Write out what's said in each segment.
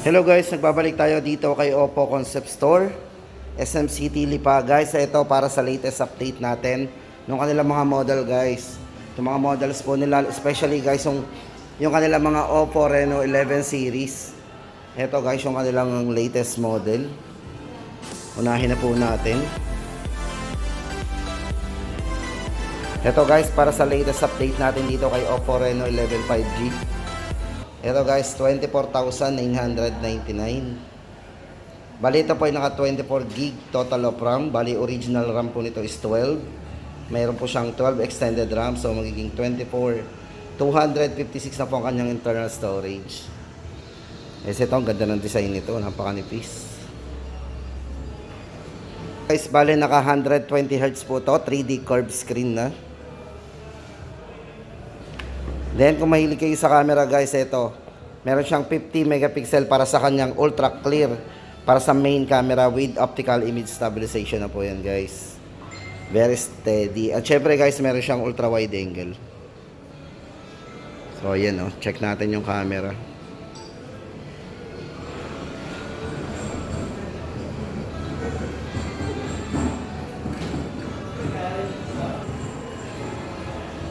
Hello guys, nagbabalik tayo dito kay Oppo Concept Store, SM City Lipa. Guys, ito para sa latest update natin ng kanilang mga model guys. Yung mga models po nila, especially guys yung kanilang mga Oppo Reno 11 series. Ito guys, yung kanilang latest model. Unahin na po natin. Ito guys, para sa latest update natin dito kay Oppo Reno 11 5G. Ito guys, 24,999. Bali ito po ay naka 24 gig total of RAM. Bali original RAM po nito is 12. Mayroon po siyang 12 extended RAM. So magiging 24. 256 na po ang kanyang internal storage. Ito, ang ganda ng design nito. Napakanipis. Guys, bali naka 120Hz po to. 3D curved screen na. Then kung mahilig kayo sa camera guys, ito. Meron siyang 50 megapixel para sa kanyang ultra clear. Para sa main camera with optical image stabilization na po yan guys. Very steady. At syempre guys, meron siyang ultra wide angle. So yan o, check natin yung camera.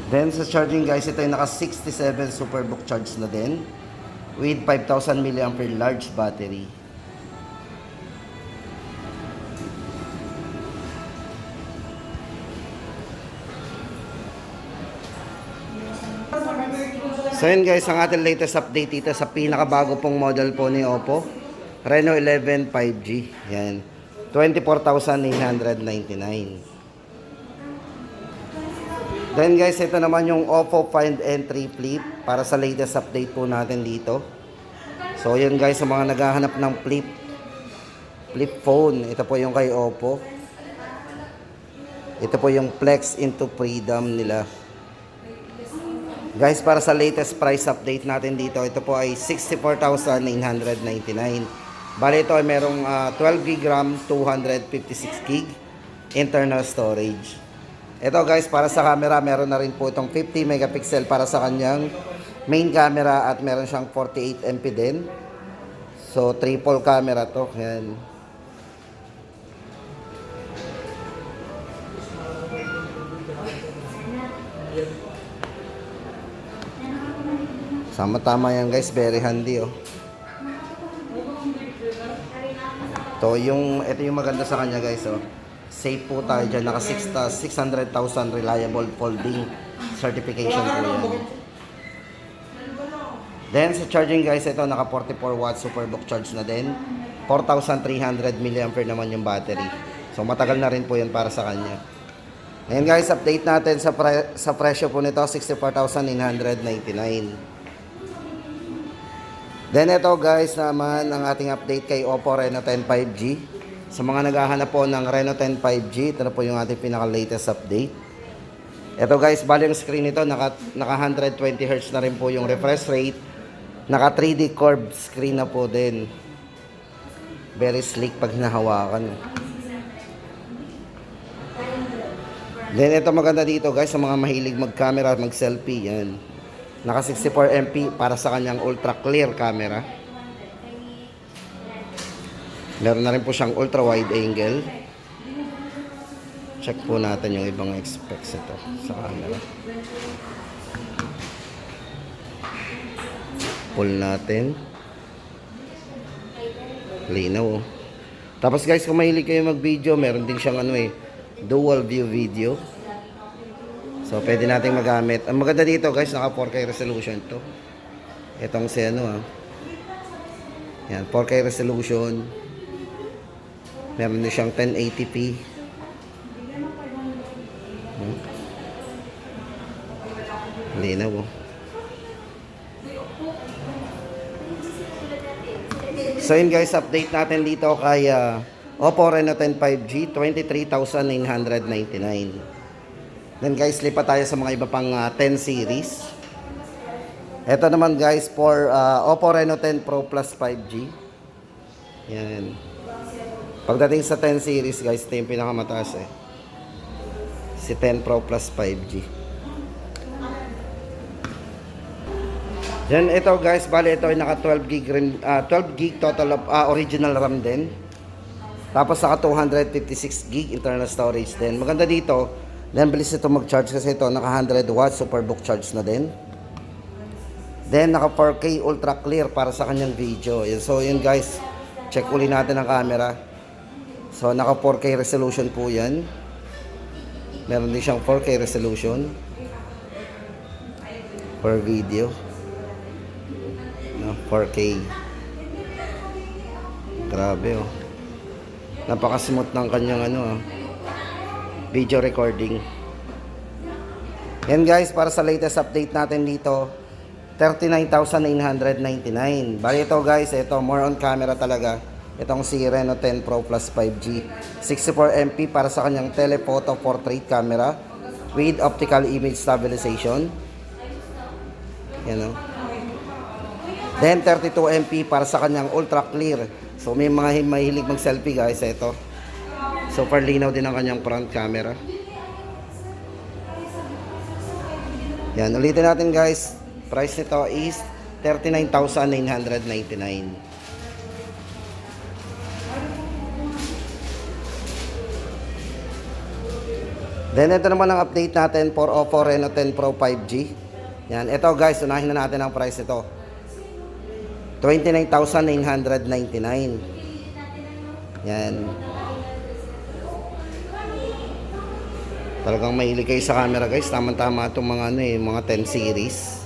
Then sa charging guys, ito ay naka 67 Superbook charge na din with 5,000 mAh large battery. So yun guys, ang ating latest update dito sa pinakabago pong model po ni Oppo Reno 11 5G. Yan, 24,999. Then guys, ito naman yung Oppo Find N3 Flip para sa latest update po natin dito. So yun guys, sa mga naghahanap ng flip phone, ito po yung kay Oppo. Ito po yung Flex into Freedom nila. Guys, para sa latest price update natin dito, ito po ay 64,999. Bali ito ay merong 12 GB RAM, 256 GB internal storage. Ito guys, para sa camera, meron na rin po itong 50 megapixel para sa kanyang main camera at meron siyang 48 MP din. So, triple camera to. Yan. Sama-tama yan guys, very handy oh. Ito yung maganda sa kanya guys oh. Safe po tayo dyan. Naka 600,000 reliable folding certification po yan. Then sa charging guys, ito naka 44 watt Superbook charge na din. 4,300 mAh naman yung battery. So matagal na rin po yan para sa kanya. Ngayon guys, update natin sa presyo po nito, 64,999. Then ito guys naman ang ating update kay Oppo Reno 10 5G. Sa mga naghahanap po ng Reno 10 5G, ito na po yung ating pinaka-latest update. Ito guys, bali yung screen nito, naka 120Hz na rin po yung refresh rate. Naka 3D curved screen na po din. Very sleek pag hinahawakan. Then ito maganda dito guys, sa mga mahilig mag-camera, mag-selfie, yan. Naka 64 MP para sa kanyang ultra clear camera. Meron na rin po siyang ultra wide angle. Check po natin yung ibang specs ito sa camera. Pull natin. Linaw. Tapos guys, kung mahilig kayo mag video, meron din siyang dual view video. So pwede nating magamit. Ang maganda dito guys, naka 4K resolution to. Itong si yan, 4K resolution. Meron din siyang 1080p. Linaw oh. So yun guys, update natin dito kay Oppo Reno 10 5G, 23,999. Then guys, lipat tayo sa mga iba pang 10 series. Ito naman guys for Oppo Reno 10 Pro Plus 5G. Yan. Pagdating sa 10 series guys, ito yung pinakamataas si 10 Pro Plus 5G. Then ito guys, bali ito ay naka 12 gig 12 gig total of original RAM din. Tapos naka 256 gig internal storage din. Maganda dito, then bilis ito mag-charge kasi ito naka 100 watts superbook charge na din. Then naka 4K ultra clear para sa kanyang video. So yun guys, check uli natin ang camera. So naka 4K resolution po yan. Meron din siyang 4K resolution per video. 4K. Grabe oh. Napaka-smooth ng kanyang video recording. Yan guys, para sa latest update natin dito, 39,999. Bali ito guys, ito more on camera talaga. Itong si Reno 10 Pro Plus 5G. 64MP para sa kanyang telephoto portrait camera with optical image stabilization. Yan oh. Then 32MP para sa kanyang ultra clear. So may mga mahilig mag-selfie guys, ito. Super linaw din ang kanyang front camera. Yan, ulitin natin guys. Price nito is 39,999. Then ito naman ang update natin for Oppo Reno 10 Pro 5G. Yan, ito guys, unahin na natin ang price nito. 29,999. Yan. Talagang mahilig kayo sa camera guys. Tama-tama itong mga mga 10 series.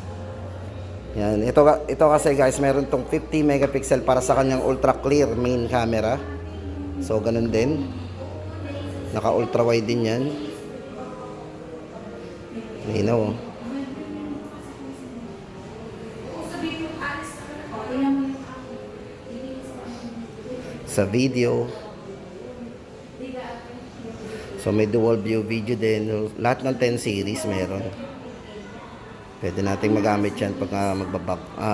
Yan. Ito kasi guys, meron tong 50 megapixel para sa kanyang ultra clear main camera. So ganun din. Naka ultra wide din yan. Linaw. Sa video. So may dual view video din. Lahat ng 10 series meron. Pwede nating magamit yan pag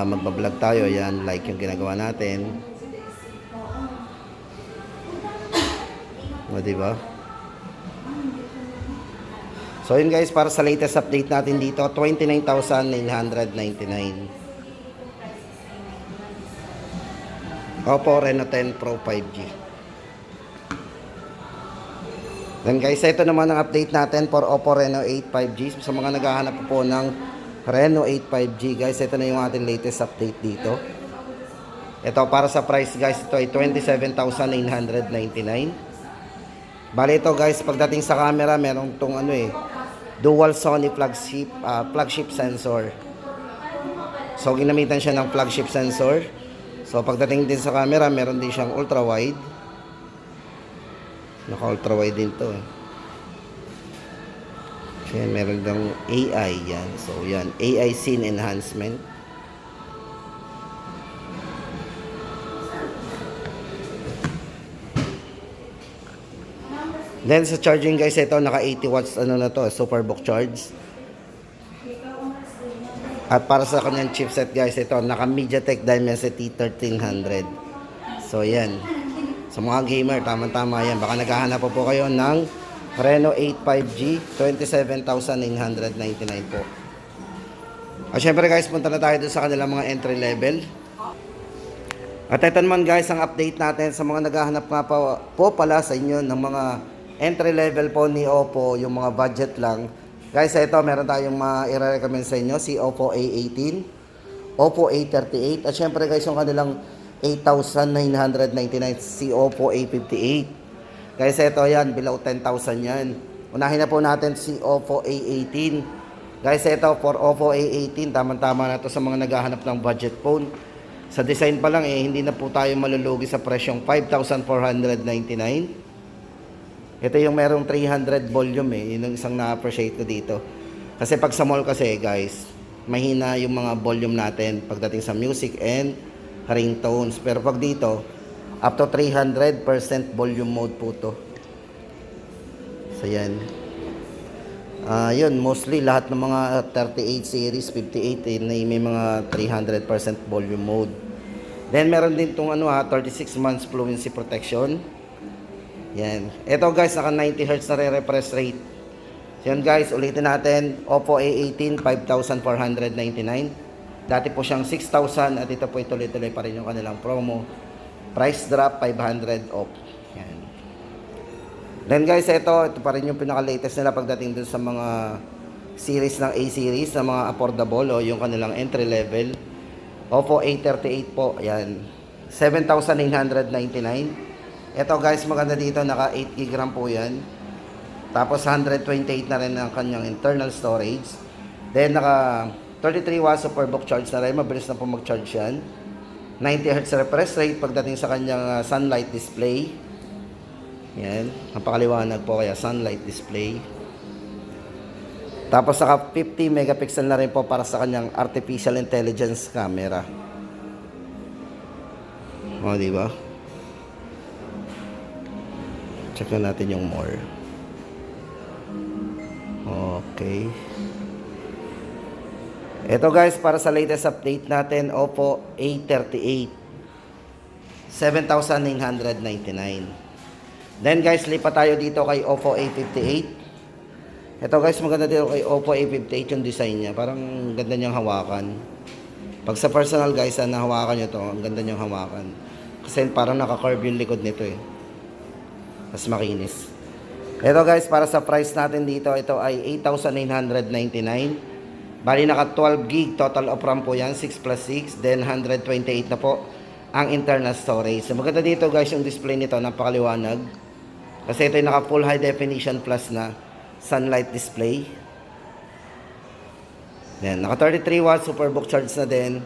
magbablog tayo. Yan, like yung ginagawa natin. O, diba? So yun guys, para sa latest update natin dito, 29,999. Oppo Reno 10 Pro 5G. Then guys, ito naman ang update natin for Oppo Reno 8 5G. Sa mga naghahanap po ng Reno 8 5G guys, ito na yung ating latest update dito. Ito para sa price guys, ito ay 27,999. Bali ito guys, pagdating sa camera, meron tong dual Sony flagship sensor. So ginamitan siya ng flagship sensor. So pagdating din sa camera, meron din siyang ultra wide. Naka ultra wide din to. So yan, meron dang AI yan. So yan, AI scene enhancement. Then sa charging guys, ito naka 80 watts na to, superbook charge. At para sa kanyang chipset guys, ito naka MediaTek Dimensity 1300. So yan. Sa mga gamer, tama-tama yan. Baka naghahanap po kayo ng Reno 8 5G, 27,999 po. At syempre guys, punta na tayo dun sa kanilang mga entry level. At ito naman guys, ang update natin sa mga naghahanap nga po pala sa inyo ng mga entry level po ni Oppo, yung mga budget lang. Guys, ito meron tayong i-recommend sa inyo, si Oppo A18, Oppo A38, at syempre guys, yung kanilang 8,999, si Oppo A58. Guys, ito yan, below 10,000 yan. Unahin na po natin si Oppo A18. Guys, ito for Oppo A18, tamang-tama na to sa mga naghahanap ng budget phone. Sa design pa lang hindi na po tayo malulugi sa presyong 5,499. Ito yung merong 300 volume yun yung isang na-appreciate ko dito. Kasi pag sa mall kasi guys, mahina yung mga volume natin pagdating sa music and ringtones. Pero pag dito, up to 300% volume mode po to. So yan. Yun, mostly lahat ng mga 38 series, 58 may mga 300% volume mode. Then meron din tong 36 months fluency protection. Yan. Ito guys, naka 90 Hz na re-refresh rate. So yan guys, ulitin natin. Oppo A18, 5,499. Dati po siyang 6,000 at ito po tuloy-tuloy pa rin yung kanilang promo. Price drop 500 off. Yan. Then guys, ito pa rin yung pinaka-latest nila pagdating dun sa mga series ng A-series na mga affordable o yung kanilang entry level. Oppo A38 po. Yan. 7,999. Ito guys, maganda dito. Naka 8GB RAM po yan. Tapos 128 na rin ang kanyang internal storage. Then naka 33 watts superbook charge na rin. Mabilis na po mag-charge yan. 90 Hz refresh rate pagdating sa kanyang sunlight display. Yan. Napakaliwanag po kaya sunlight display. Tapos naka 50 megapixel na rin po para sa kanyang artificial intelligence camera. O, diba? Check na natin yung more. Okay. Ito guys, para sa latest update natin, Oppo A38. 7,999. Then guys, lipat tayo dito kay Oppo A58. Ito guys, maganda dito kay Oppo A58 yung design niya. Parang ganda niyang hawakan. Pag sa personal guys, nahawakan niyo to, ang ganda niyang hawakan. Kasi parang naka-curve yung likod nito eh. Mas makinis. Ito guys, para sa price natin dito, ito ay 8,999. Bali naka 12 gig total of RAM po yan, 6 plus 6, then 128 na po ang internal storage. So maganda dito guys yung display nito, napakaliwanag. Kasi ito yung naka full high definition plus na sunlight display. Then naka 33 watts superbook charge na din.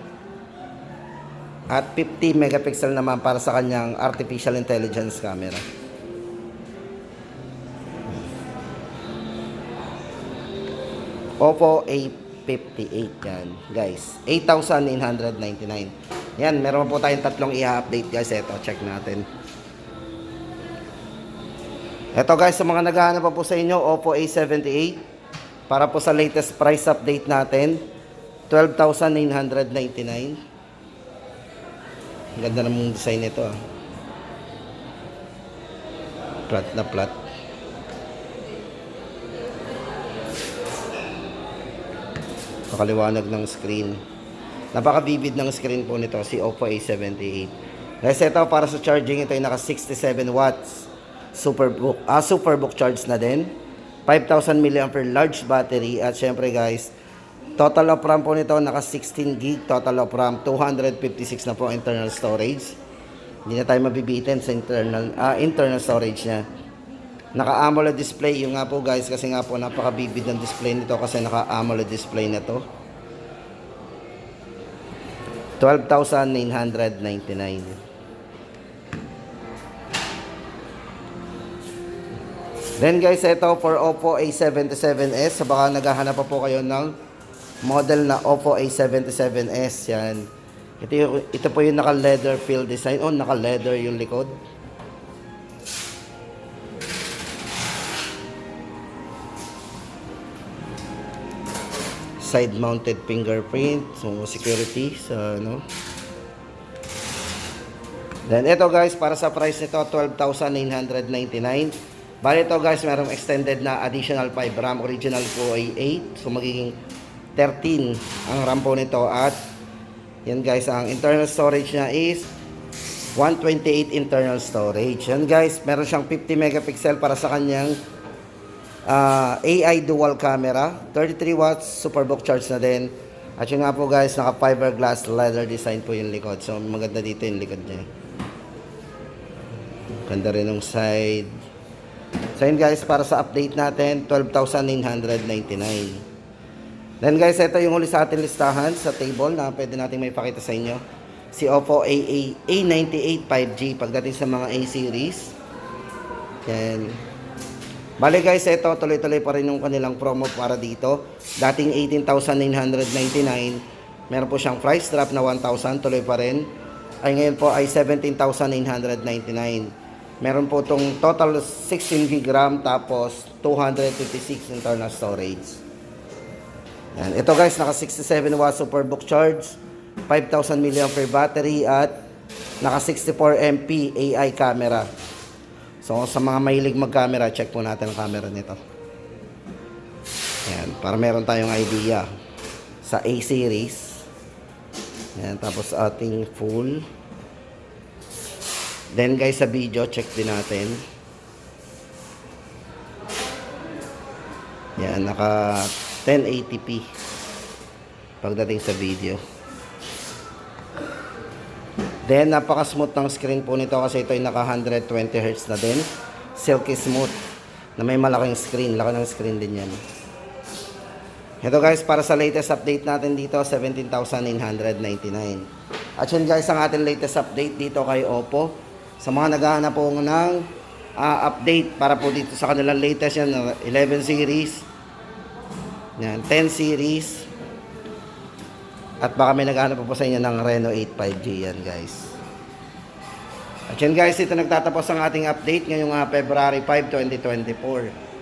At 50 megapixel naman para sa kanyang artificial intelligence camera. Oppo A58 yan guys, 8,999. Yan, meron po tayong tatlong i-update guys. Ito, check natin. Ito guys, sa mga naghahanap pa po sa inyo, Oppo A78 para po sa latest price update natin, 12,999. Ganda namang design nito ah. Flat na flat. Pakaliwanag ng screen. Napaka-vivid ng screen po nito, si Oppo A78. Guys, ito para sa charging, ito ay naka 67 watts. Superbook charge na din. 5,000 mAh large battery. At syempre guys, total of RAM po nito, naka 16 gig total of RAM. 256 na po internal storage. Hindi na tayo mabibitin sa internal storage niya. Naka-AMOLED display, yung nga po guys, kasi nga po napaka-vivid ng display nito kasi naka-AMOLED display na to. 12,999. Then guys, ito for Oppo A77s. So baka naghahanap pa po kayo ng model na Oppo A77s. Yan. Ito po yung naka-leather feel design. Oh, naka-leather yung likod. Side mounted fingerprint, so security sa ano. Then ito guys, para sa price nito 12,999. Bali ito guys, merong extended na additional 5 RAM, original po ay 8, so magiging 13 ang RAM po nito. At yan guys, ang internal storage niya is 128 internal storage. Yan guys, meron siyang 50 megapixel para sa kanyang AI dual camera, 33 watts superbook charge na din. At yun nga po guys, naka fiberglass leather design po yung likod. So maganda dito yung likod niya. Ganda rin yung side. So yun guys, para sa update natin, 12,999. Then guys, ito yung huli sa ating listahan sa table na pwede natin may pakita sa inyo. Si Oppo A98 5G pagdating sa mga A-series. Yan. Bale guys, ito tuloy-tuloy pa rin yung kanilang promo para dito. Dating 18,999, meron po siyang price drop na 1,000, tuloy pa rin. Ay ngayon po ay 17,999. Meron po itong total 16 GB RAM tapos 256 internal storage. Yan. Ito guys, naka 67 watts superbook charge, 5,000 mAh battery at naka 64 MP AI camera. So sa mga mahilig mag-camera, check po natin ang camera nito. Ayan, para meron tayong idea sa A-series. Ayan, tapos ating full. Then guys, sa video, check din natin. Yan, naka 1080p pagdating sa video. Then, napaka-smooth ng screen po nito kasi ito ay naka 120Hz na din. Silky smooth na may malaking screen. Laki ng screen din yan. Ito guys, para sa latest update natin dito, 17,999. At yun guys, ang ating latest update dito kay Oppo. Sa mga naghahanap po ng update para po dito sa kanilang latest yan, 11 series, yan, 10 series, at baka may naghahanap po sa inyo ng Reno 8 5G yan guys. At yun guys, ito nagtatapos ang ating update ngayong February 5, 2024.